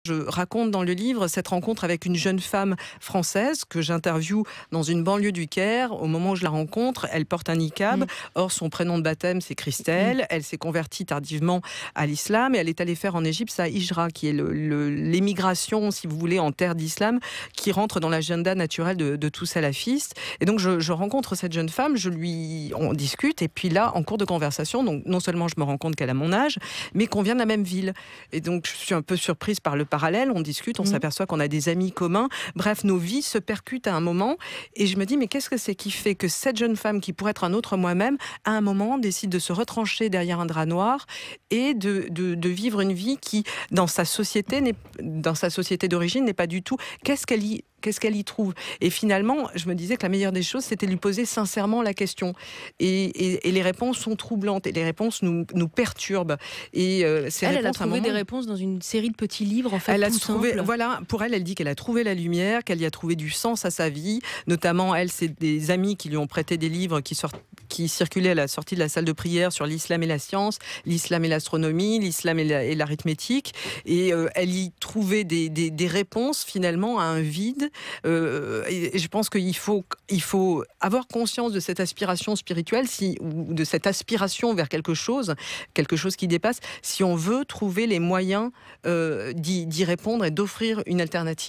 Je raconte dans le livre cette rencontre avec une jeune femme française que j'interviewe dans une banlieue du Caire. Au moment où je la rencontre, elle porte un niqab. Or, son prénom de baptême, c'est Christelle. Elle s'est convertie tardivement à l'islam et elle est allée faire en Égypte sa hijra, qui est l'émigration, si vous voulez, en terre d'islam, qui rentre dans l'agenda naturel de tout salafiste. Et donc, je rencontre cette jeune femme, on discute, et puis là, en cours de conversation, donc non seulement je me rends compte qu'elle a mon âge, mais qu'on vient de la même ville. Et donc, je suis un peu surprise par le parallèle. On discute, on s'aperçoit qu'on a des amis communs. Bref, nos vies se percutent à un moment. Et je me dis, mais qu'est-ce que c'est qui fait que cette jeune femme, qui pourrait être un autre moi-même, à un moment, décide de se retrancher derrière un drap noir et de vivre une vie qui, dans sa société d'origine, n'est pas du tout... Qu'est-ce qu'elle y trouve? Et finalement, je me disais que la meilleure des choses, c'était de lui poser sincèrement la question. Et les réponses sont troublantes, et les réponses nous perturbent. Et elle a trouvé des réponses dans une série de petits livres, en fait, elle a tout trouvé, simple. voilà, pour elle dit qu'elle a trouvé la lumière, qu'elle y a trouvé du sens à sa vie. Notamment, c'est des amis qui lui ont prêté des livres qui circulaient à la sortie de la salle de prière sur l'islam et la science, l'islam et l'astronomie, l'islam et l'arithmétique. Et elle y trouvait des réponses, finalement, à un vide. Et je pense qu'il faut avoir conscience de cette aspiration spirituelle, ou de cette aspiration vers quelque chose qui dépasse, si on veut trouver les moyens d'y répondre et d'offrir une alternative.